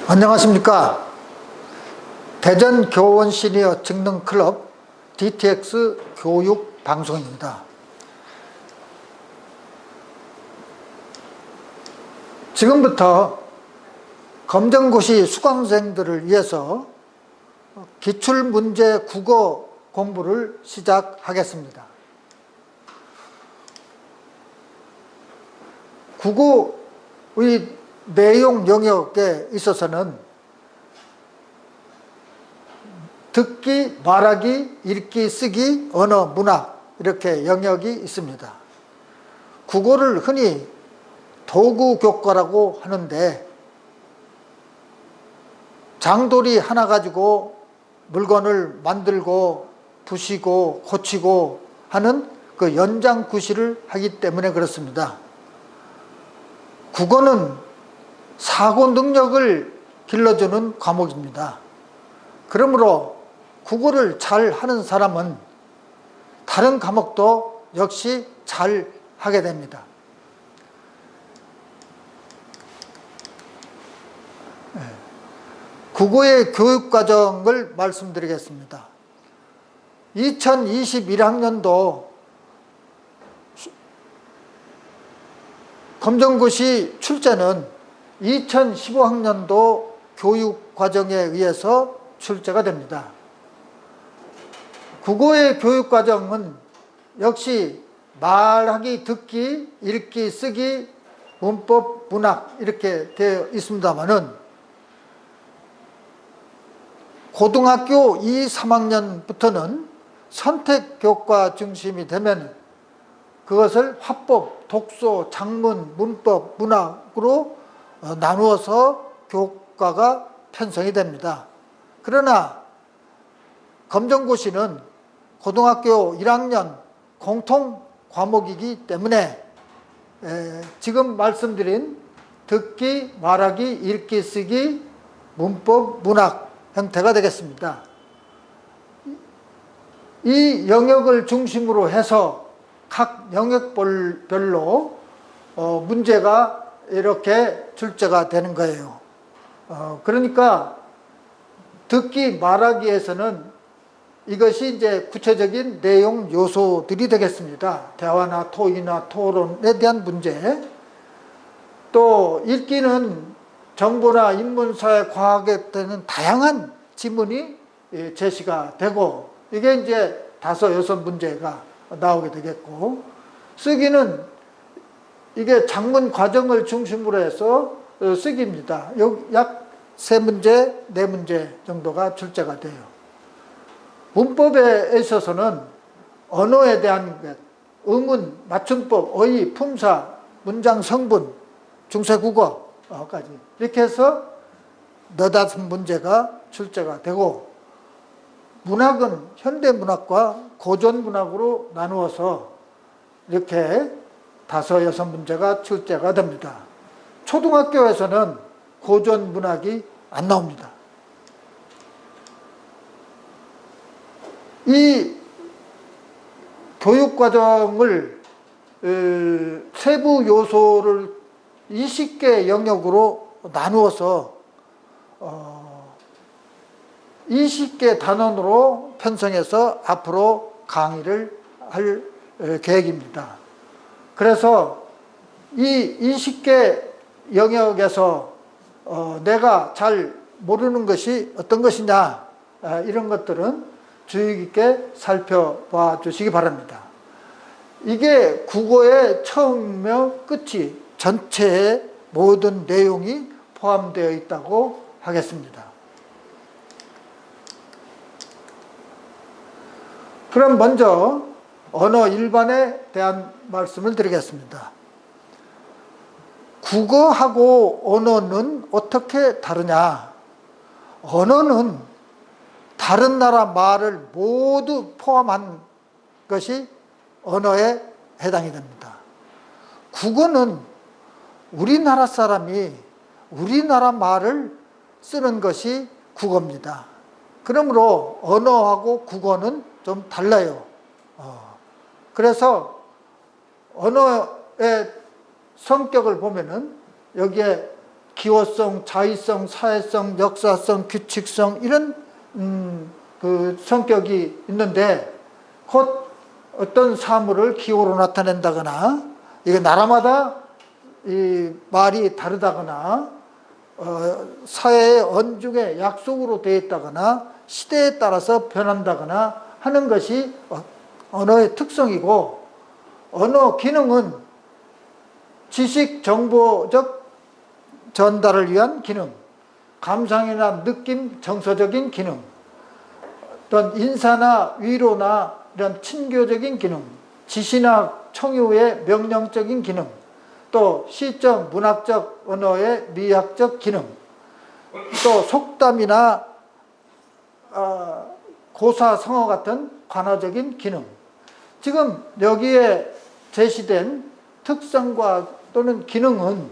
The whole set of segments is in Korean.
안녕하십니까. 대전교원 시니어 직능클럽 DTX 교육 방송입니다. 지금부터 검정고시 수강생들을 위해서 기출문제 국어 공부를 시작하겠습니다. 국어의 내용 영역에 있어서는 듣기, 말하기, 읽기, 쓰기, 언어, 문학 이렇게 영역이 있습니다. 국어를 흔히 도구교과라고 하는데 장돌이 하나 가지고 물건을 만들고 부시고 고치고 하는 그 연장구시를 하기 때문에 그렇습니다. 국어는 사고 능력을 길러주는 과목입니다. 그러므로 국어를 잘 하는 사람은 다른 과목도 역시 잘 하게 됩니다. 국어의 교육과정을 말씀드리겠습니다. 2021학년도 검정고시 출제는 2015학년도 교육과정에 의해서 출제가 됩니다. 국어의 교육과정은 역시 말하기, 듣기, 읽기, 쓰기, 문법, 문학 이렇게 되어 있습니다만은 고등학교 2, 3학년부터는 선택교과 중심이 되면 그것을 화법, 독서, 작문, 문법, 문학으로 나누어서 교과가 편성이 됩니다. 그러나 검정고시는 고등학교 1학년 공통 과목이기 때문에 지금 말씀드린 듣기, 말하기, 읽기, 쓰기, 문법, 문학 형태가 되겠습니다. 이 영역을 중심으로 해서 각 영역별로 문제가 이렇게 출제가 되는 거예요. 그러니까 듣기, 말하기에서는 이것이 이제 구체적인 내용 요소들이 되겠습니다. 대화나 토의나 토론에 대한 문제. 또 읽기는 정보나 인문사회, 과학에 대한 다양한 지문이 제시가 되고 이게 이제 5, 6문제가 나오게 되겠고, 쓰기는 이게 작문 과정을 중심으로 해서 쓰기입니다. 약 3문제, 4문제 정도가 출제가 돼요. 문법에 있어서는 언어에 대한 것, 의문, 맞춤법, 어휘, 품사, 문장 성분, 중세국어까지 이렇게 해서 4-5문제가 출제가 되고, 문학은 현대문학과 고전문학으로 나누어서 이렇게 5, 6문제가 출제가 됩니다. 초등학교에서는 고전문학이 안 나옵니다. 이 교육과정을 세부 요소를 20개 영역으로 나누어서 20개 단원으로 편성해서 앞으로 강의를 할 계획입니다. 그래서 이 20개 영역에서 내가 잘 모르는 것이 어떤 것이냐, 이런 것들은 주의 깊게 살펴봐 주시기 바랍니다. 이게 국어의 처음이며 끝이 전체의 모든 내용이 포함되어 있다고 하겠습니다. 그럼 먼저 언어 일반에 대한 말씀을 드리겠습니다. 국어하고 언어는 어떻게 다르냐? 언어는 다른 나라 말을 모두 포함한 것이 언어에 해당이 됩니다. 국어는 우리나라 사람이 우리나라 말을 쓰는 것이 국어입니다. 그러므로 언어하고 국어는 좀 달라요. 그래서 언어의 성격을 보면은 여기에 기호성, 자의성, 사회성, 역사성, 규칙성 이런 그 성격이 있는데 곧 어떤 사물을 기호로 나타낸다거나 이게 나라마다 이 말이 다르다거나 사회의 언중의 약속으로 되어 있다거나 시대에 따라서 변한다거나 하는 것이 언어의 특성이고 언어 기능은 지식 정보적 전달을 위한 기능, 감상이나 느낌 정서적인 기능, 어떤 인사나 위로나 이런 친교적인 기능, 지시나 청유의 명령적인 기능, 또 시적, 문학적 언어의 미학적 기능, 또 속담이나 고사성어 같은 관어적인 기능. 지금 여기에 제시된 특성과 또는 기능은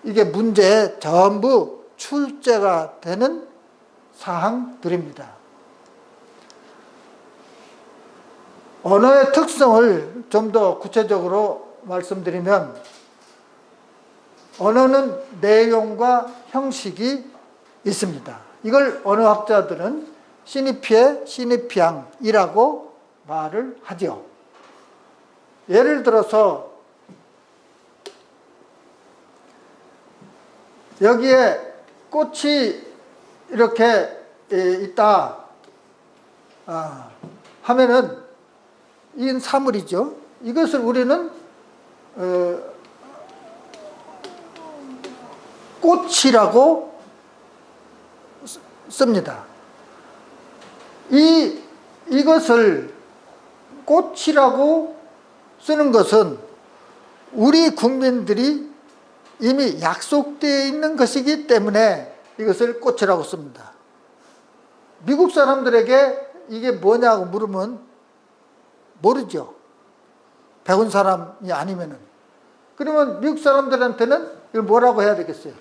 이게 문제에 전부 출제가 되는 사항들입니다. 언어의 특성을 좀 더 구체적으로 말씀드리면 언어는 내용과 형식이 있습니다. 이걸 언어학자들은 시니피에 시니피앙이라고 말을 하죠. 예를 들어서 여기에 꽃이 이렇게 있다 하면은 이건 사물이죠. 이것을 우리는 꽃이라고 씁니다. 이것을 꽃이라고 쓰는 것은 우리 국민들이 이미 약속되어 있는 것이기 때문에 이것을 꽃이라고 씁니다. 미국 사람들에게 이게 뭐냐고 물으면 모르죠. 배운 사람이 아니면은. 그러면 미국 사람들한테는 이걸 뭐라고 해야 되겠어요?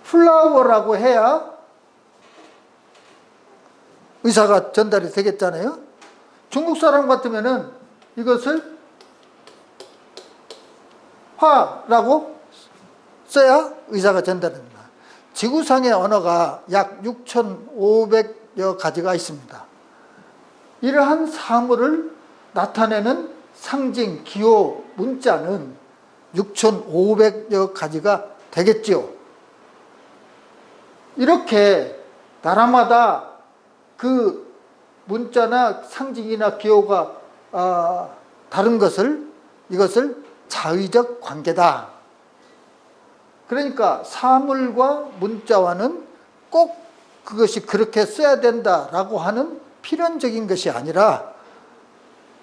플라워라고 해야 의사가 전달이 되겠잖아요. 중국 사람 같으면은 이것을 화라고 써야 의사가 전달됩니다. 지구상의 언어가 약 6,500여 가지가 있습니다. 이러한 사물을 나타내는 상징, 기호, 문자는 6,500여 가지가 되겠지요. 이렇게 나라마다 그 문자나 상징이나 기호가 다른 이것을 자의적 관계다. 그러니까 사물과 문자와는 꼭 그것이 그렇게 써야 된다라고 하는 필연적인 것이 아니라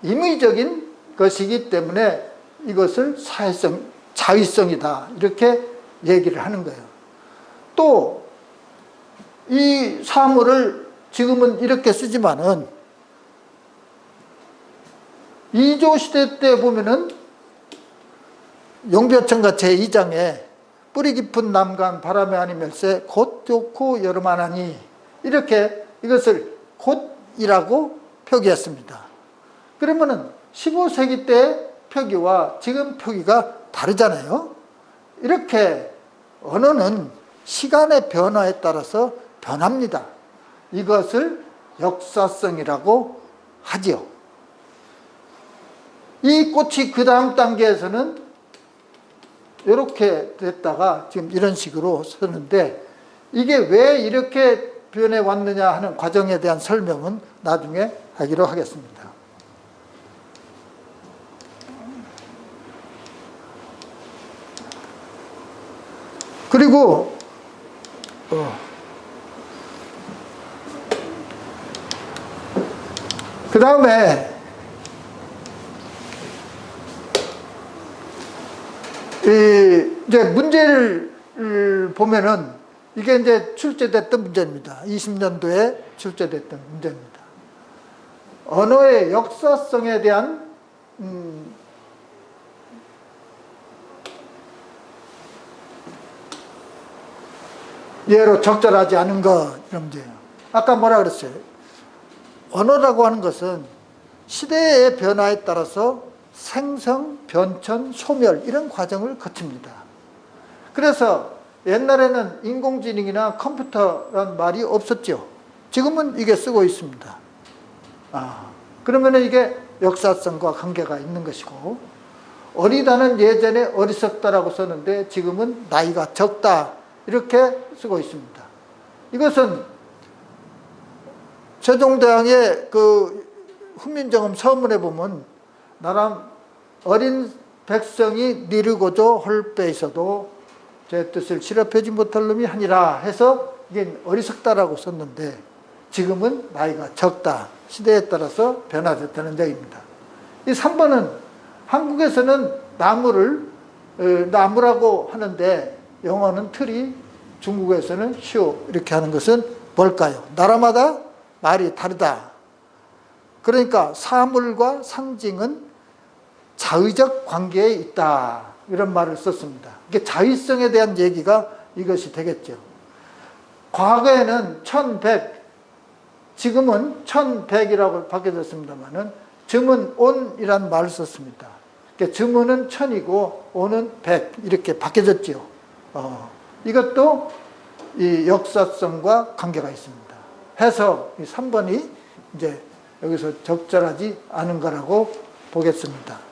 임의적인 것이기 때문에 이것을 사회성, 자의성이다. 이렇게 얘기를 하는 거예요. 또 이 사물을 지금은 이렇게 쓰지만은 이조 시대 때 보면은 용비어천가 제2장에 뿌리 깊은 남간 바람에 아니면서 곧 좋고 여름하나니 이렇게 이것을 곧이라고 표기했습니다. 그러면은 15세기 때 표기와 지금 표기가 다르잖아요. 이렇게 언어는 시간의 변화에 따라서 변합니다. 이것을 역사성이라고 하지요. 이 꽃이 그 다음 단계에서는 이렇게 됐다가 지금 이런 식으로 쓰는데 이게 왜 이렇게 변해 왔느냐 하는 과정에 대한 설명은 나중에 하기로 하겠습니다. 그리고 그 다음에 이제 문제를 보면은 이게 이제 출제됐던 문제입니다. 20년도에 출제됐던 문제입니다. 언어의 역사성에 대한 예로 적절하지 않은 것 이런 문제예요. 아까 뭐라 그랬어요? 언어라고 하는 것은 시대의 변화에 따라서 생성, 변천, 소멸 이런 과정을 거칩니다. 그래서 옛날에는 인공지능이나 컴퓨터란 말이 없었죠. 지금은 이게 쓰고 있습니다. 그러면 이게 역사성과 관계가 있는 것이고, 어리다는 예전에 어리석다라고 썼는데 지금은 나이가 적다 이렇게 쓰고 있습니다. 이것은 세종대왕의 그 훈민정음 서문에 보면 나람 어린 백성이 니르고자 홀빼 있어도 제 뜻을 실업하지 못할 놈이 하니라 해서 이게 어리석다라고 썼는데 지금은 나이가 적다. 시대에 따라서 변화됐다는 얘기입니다. 이 3번은 한국에서는 나무라고 하는데 영어는 트리, 중국에서는 쇼 이렇게 하는 것은 뭘까요? 나라마다 말이 다르다. 그러니까 사물과 상징은 자의적 관계에 있다. 이런 말을 썼습니다. 이게 자의성에 대한 얘기가 이것이 되겠죠. 과거에는 1100, 지금은 1100이라고 바뀌어졌습니다만은 점은 온이라는 말을 썼습니다. 그러니까 점은 1000이고 온은 100 이렇게 바뀌어졌죠. 이것도 이 역사성과 관계가 있습니다. 해서 이 3번이 이제 여기서 적절하지 않은 거라고 보겠습니다.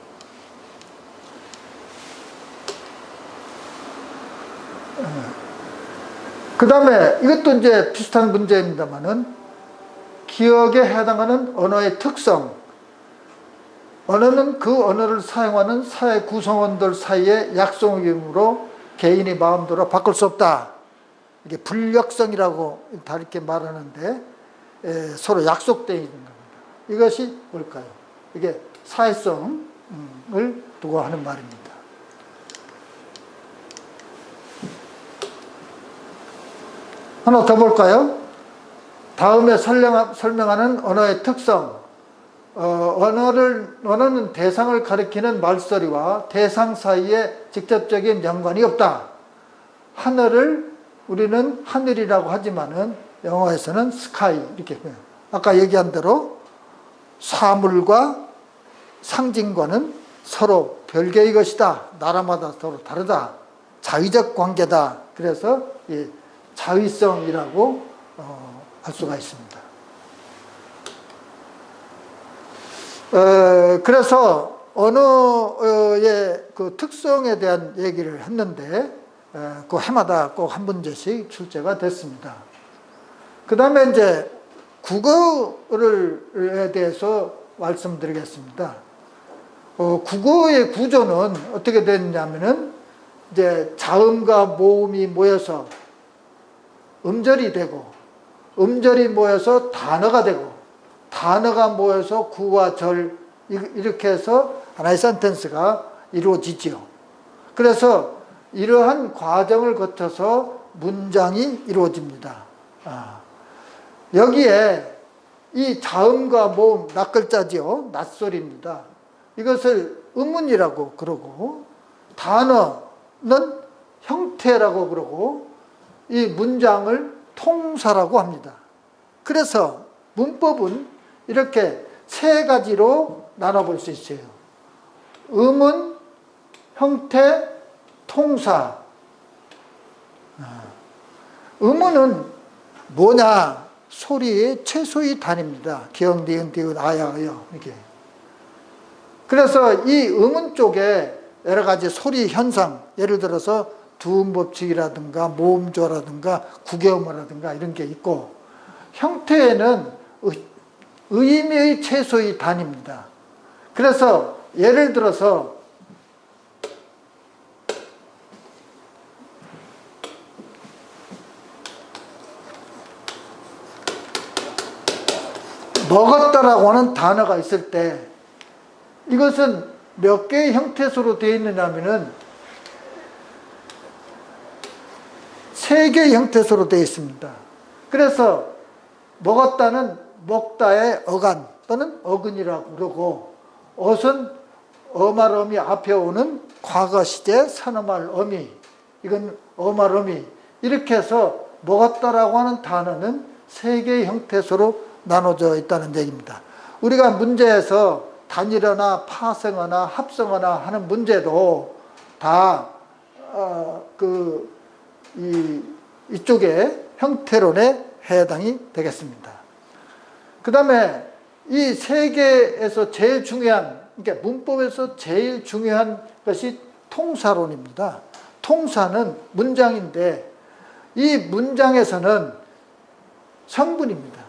그 다음에 이것도 이제 비슷한 문제입니다만은 기억에 해당하는 언어의 특성. 언어는 그 언어를 사용하는 사회 구성원들 사이의 약속이므로 개인의 마음대로 바꿀 수 없다. 이게 불역성이라고 다 이렇게 말하는데 서로 약속되어 있는 겁니다. 이것이 뭘까요? 이게 사회성을 두고 하는 말입니다. 하나 더 볼까요? 다음에 설명하는 언어의 특성. 언어는 대상을 가리키는 말소리와 대상 사이에 직접적인 연관이 없다. 하늘을 우리는 하늘이라고 하지만은 영어에서는 스카이 이렇게 표현해요. 아까 얘기한 대로 사물과 상징과는 서로 별개의 것이다. 나라마다 서로 다르다. 자의적 관계다. 그래서 이 자의성이라고 할 수가 있습니다. 그래서 언어의 그 특성에 대한 얘기를 했는데 그 해마다 꼭 한 문제씩 출제가 됐습니다. 그 다음에 이제 국어에 대해서 말씀드리겠습니다. 국어의 구조는 어떻게 됐냐면은 이제 자음과 모음이 모여서 음절이 되고, 음절이 모여서 단어가 되고, 단어가 모여서 구와 절 이렇게 해서 하나의 센텐스가 이루어지지요. 그래서 이러한 과정을 거쳐서 문장이 이루어집니다. 여기에 이 자음과 모음, 낱글자지요. 낱소리입니다. 이것을 음문이라고 그러고, 단어는 형태라고 그러고, 이 문장을 통사라고 합니다. 그래서 문법은 이렇게 세 가지로 나눠볼 수 있어요. 음은, 형태, 통사. 음은 뭐냐? 소리의 최소의 단위입니다. 기역, 니은, 디귿, 아야, 어여 이렇게. 그래서 이 음은 쪽에 여러 가지 소리 현상, 예를 들어서 두음법칙이라든가 모음조라든가 구개음어라든가 이런 게 있고, 형태에는 의미의 최소의 단위입니다. 그래서 예를 들어서 먹었다라고 하는 단어가 있을 때 이것은 몇 개의 형태소로 되어 있느냐면은 세 개의 형태소로 되어 있습니다. 그래서 먹었다는 먹다의 어간 또는 어근이라고 그러고, 엇은 어말어미 앞에 오는 과거 시제 산어말 어미, 이건 어말어미, 이렇게 해서 먹었다라고 하는 단어는 세 개의 형태소로 나눠져 있다는 얘기입니다. 우리가 문제에서 단일화나 파생어나 합성어나 하는 문제도 다 이쪽에 형태론에 해당이 되겠습니다. 그 다음에 이 세 개에서 제일 중요한, 그러니까 문법에서 제일 중요한 것이 통사론입니다. 통사는 문장인데 이 문장에서는 성분입니다.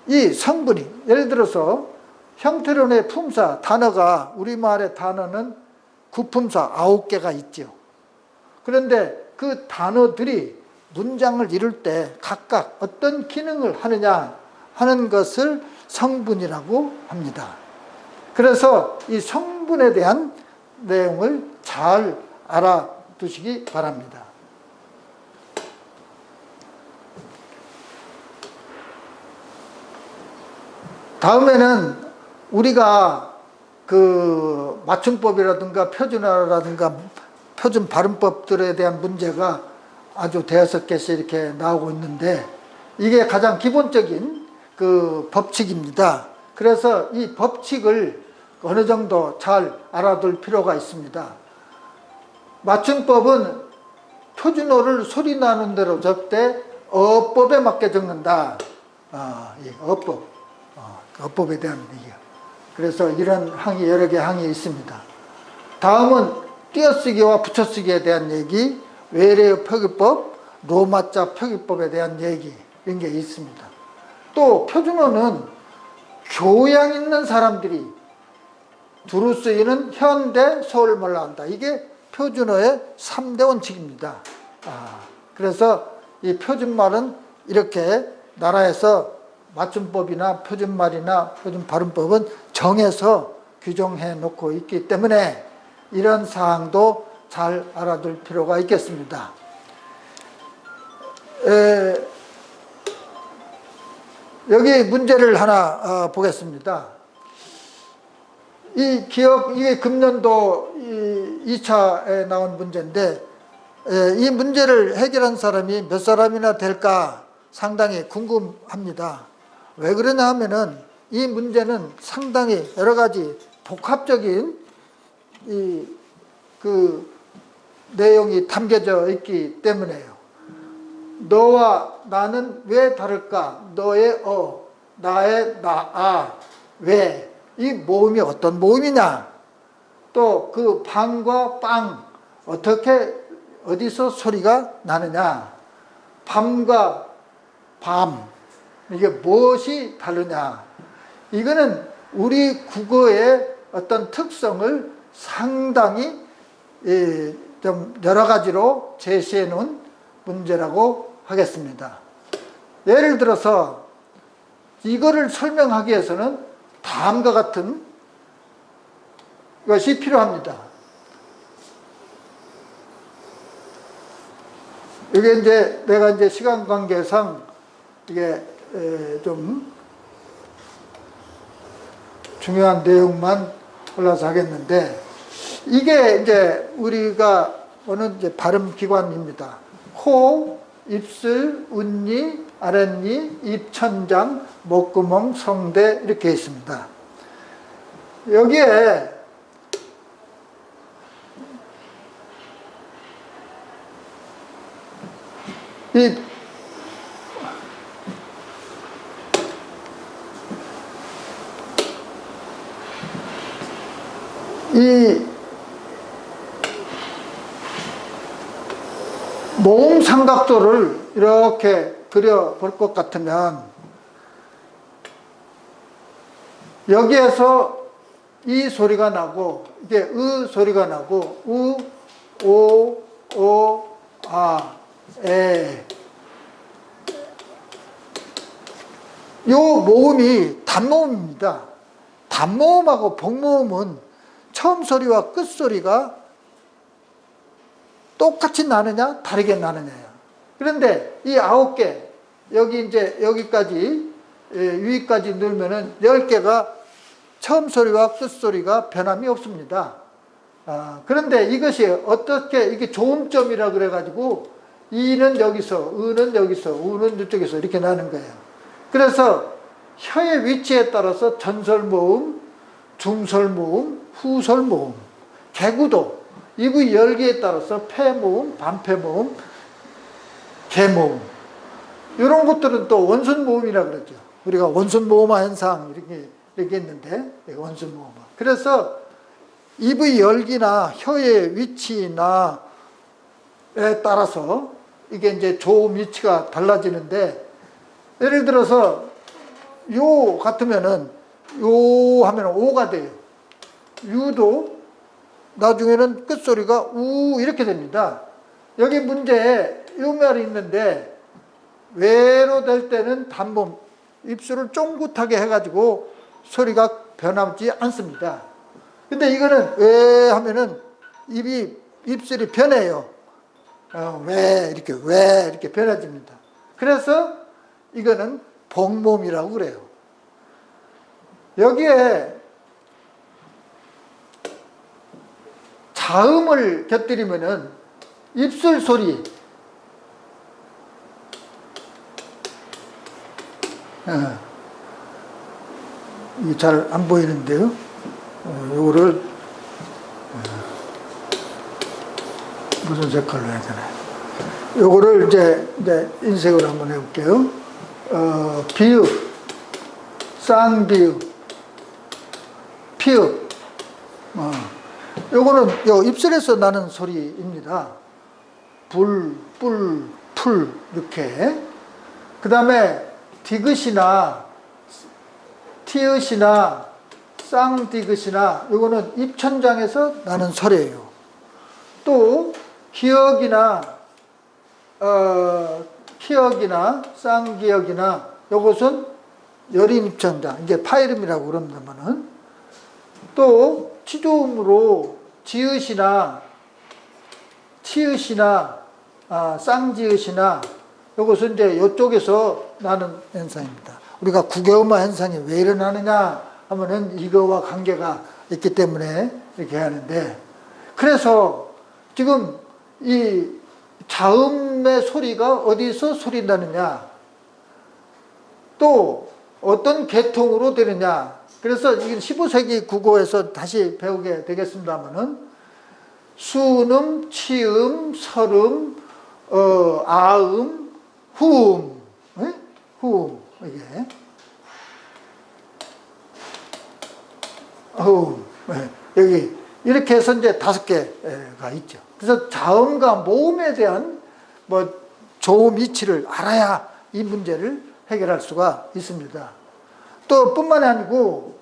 이 성분이, 예를 들어서 형태론의 품사, 단어가, 우리말의 단어는 구품사 9개가 있죠. 그런데 그 단어들이 문장을 이룰 때 각각 어떤 기능을 하느냐 하는 것을 성분이라고 합니다. 그래서 이 성분에 대한 내용을 잘 알아두시기 바랍니다. 다음에는 우리가 그 맞춤법이라든가 표준어라든가 표준 발음법들에 대한 문제가 아주 대여섯 개씩 이렇게 나오고 있는데 이게 가장 기본적인 그 법칙입니다. 그래서 이 법칙을 어느 정도 잘 알아둘 필요가 있습니다. 맞춤법은 표준어를 소리 나는 대로 적되 어법에 맞게 적는다. 어법. 어법에 대한 얘기야. 그래서 이런 항이 여러 개 항이 있습니다. 다음은 띄어쓰기와 붙여쓰기에 대한 얘기, 외래어 표기법, 로마자 표기법에 대한 얘기 이런 게 있습니다. 또 표준어는 교양 있는 사람들이 두루 쓰이는 현대 서울말로 한다. 이게 표준어의 3대 원칙입니다. 그래서 이 표준말은 이렇게 나라에서 맞춤법이나 표준말이나 표준 발음법은 정해서 규정해 놓고 있기 때문에 이런 사항도 잘 알아둘 필요가 있겠습니다. 여기 문제를 하나 보겠습니다. 이게 금년도 2차에 나온 문제인데 이 문제를 해결한 사람이 몇 사람이나 될까 상당히 궁금합니다. 왜 그러냐 하면은 이 문제는 상당히 여러 가지 복합적인 그 내용이 담겨져 있기 때문에요. 너와 나는 왜 다를까? 너의 나의 왜? 이 모음이 어떤 모음이냐? 또 그 방과 빵 어떻게 어디서 소리가 나느냐? 밤과 밤 이게 무엇이 다르냐? 이거는 우리 국어의 어떤 특성을 상당히 좀 여러 가지로 제시해 놓은 문제라고 하겠습니다. 예를 들어서 이거를 설명하기 위해서는 다음과 같은 것이 필요합니다. 이게 이제 내가 이제 시간 관계상 이게 좀 중요한 내용만 골라서 하겠는데 이게 이제 우리가 보는 이제 발음 기관입니다. 코, 입술, 운니, 아랫니, 입천장, 목구멍, 성대 이렇게 있습니다. 여기에 이 모음 삼각도를 이렇게 그려볼 것 같으면 여기에서 이 소리가 나고 이게 으 소리가 나고 우, 오, 오, 아, 에 요 모음이 단모음입니다. 단모음하고 복모음은 처음 소리와 끝 소리가 똑같이 나느냐 다르게 나느냐요. 그런데 이 9개 여기 이제 여기까지 위까지 넣으면은 10개가 처음 소리와 끝 소리가 변함이 없습니다. 그런데 이것이 어떻게 이게 조음점이라 그래 가지고 이는 여기서 으는 여기서 우는 이쪽에서 이렇게 나는 거예요. 그래서 혀의 위치에 따라서 전설모음, 중설모음, 후설모음, 개구도 입의 열기에 따라서 폐모음, 반폐모음, 개모음 이런 것들은 또 원순모음이라 그러죠. 우리가 원순모음화 현상 이렇게 있는데 원순모음화. 그래서 입의 열기나 혀의 위치나 에 따라서 이게 이제 조음 위치가 달라지는데 예를 들어서 요 같으면은 요 하면 오가 돼요. 유도 나중에는 끝소리가 우 이렇게 됩니다. 여기 문제에 요 말이 있는데 외로 될 때는 단범 입술을 쫑긋하게 해가지고 소리가 변하지 않습니다. 근데 이거는 왜 하면은 입술이 변해요. 왜 이렇게 변해집니다. 그래서 이거는 복모음이라고 그래요. 여기에 자음을 곁들이면은 입술 소리, 이게 잘 안 보이는데요. 요거를 무슨 색깔로 해야 되나요? 요거를 이제 인색으로 한번 해볼게요. 비읍, 쌍비읍, 피읍. 요거는 요 입술에서 나는 소리입니다. 불, 뿔, 풀 이렇게. 그 다음에 디귿이나 티읕이나 쌍디귿이나 요거는 입천장에서 나는 소리예요. 또 기역이나 키역이나 쌍기역이나 요것은 여린 입천장, 이게 파이름이라고 그럽니다만은 또 치조음으로 지읒이나 치읒이나 쌍지읒이나 요것은 이제 요쪽에서 나는 현상입니다. 우리가 국외음화 현상이 왜 일어나느냐 하면은 이거와 관계가 있기 때문에 이렇게 하는데, 그래서 지금 이 자음의 소리가 어디서 소리 나느냐, 또 어떤 계통으로 되느냐. 그래서 이건 15세기 국어에서 다시 배우게 되겠습니다만은 수음, 치음, 설음, 아음, 후음, 네? 후음, 이게 네. 여기 이렇게 해서 이제 5개가 있죠. 그래서 자음과 모음에 대한 조음 이치를 알아야 이 문제를 해결할 수가 있습니다. 또 뿐만이 아니고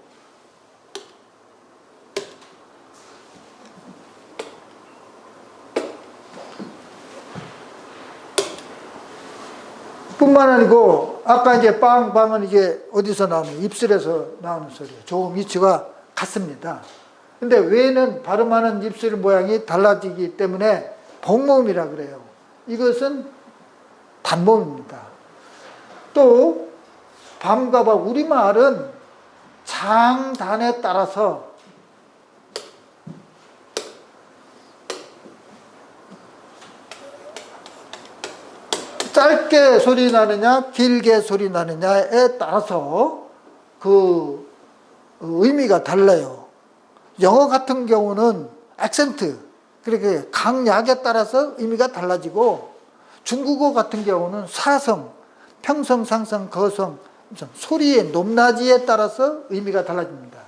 아까 이제 빵빵은 이게 어디서 나오는, 입술에서 나오는 소리예요. 조음 이치가 같습니다. 근데 외에는 발음하는 입술 모양이 달라지기 때문에 복모음이라 그래요. 이것은 단모음입니다. 또 밤과 밤, 우리말은 장단에 따라서 짧게 소리 나느냐 길게 소리 나느냐에 따라서 그 의미가 달라요. 영어 같은 경우는 액센트, 그렇게 강약에 따라서 의미가 달라지고, 중국어 같은 경우는 사성, 평성, 상성, 거성, 소리의 높낮이에 따라서 의미가 달라집니다.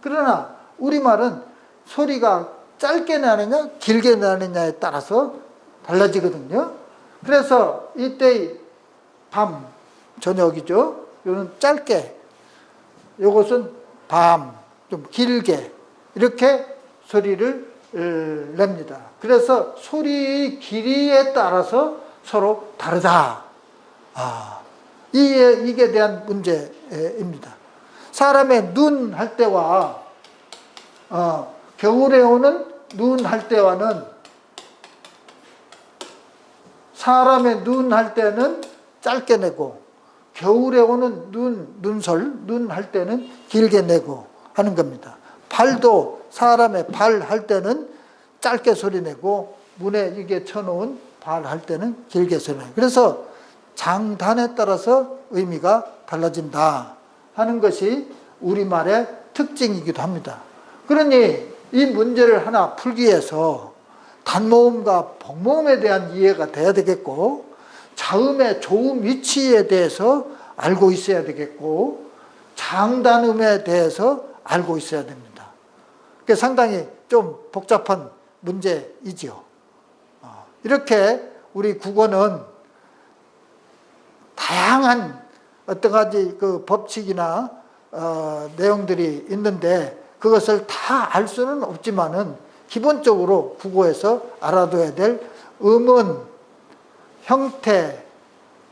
그러나 우리말은 소리가 짧게 나느냐 길게 나느냐에 따라서 달라지거든요. 그래서 이때의 밤, 저녁이죠. 이거는 짧게, 이것은 밤, 좀 길게 이렇게 소리를 냅니다. 그래서 소리의 길이에 따라서 서로 다르다. 이게 대한 문제입니다. 사람의 눈 할 때와 겨울에 오는 눈 할 때와는, 사람의 눈 할 때는 짧게 내고 겨울에 오는 눈 할 때는 길게 내고 하는 겁니다. 발도 사람의 발 할 때는 짧게 소리 내고 문에 이게 쳐놓은 발 할 때는 길게 소리 내고, 그래서 장단에 따라서 의미가 달라진다 하는 것이 우리말의 특징이기도 합니다. 그러니 이 문제를 하나 풀기 위해서 단모음과 복모음에 대한 이해가 돼야 되겠고, 자음의 조음 위치에 대해서 알고 있어야 되겠고, 장단음에 대해서 알고 있어야 됩니다. 그게 상당히 좀 복잡한 문제이지요. 이렇게 우리 국어는 다양한 어떤 가지 그 법칙이나 내용들이 있는데, 그것을 다 알 수는 없지만은 기본적으로 국어에서 알아둬야 될 음은, 형태,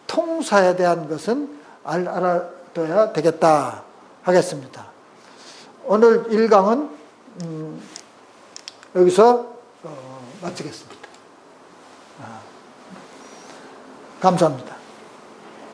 통사에 대한 것은 알아둬야 되겠다 하겠습니다. 오늘 1강은 여기서 마치겠습니다. 감사합니다.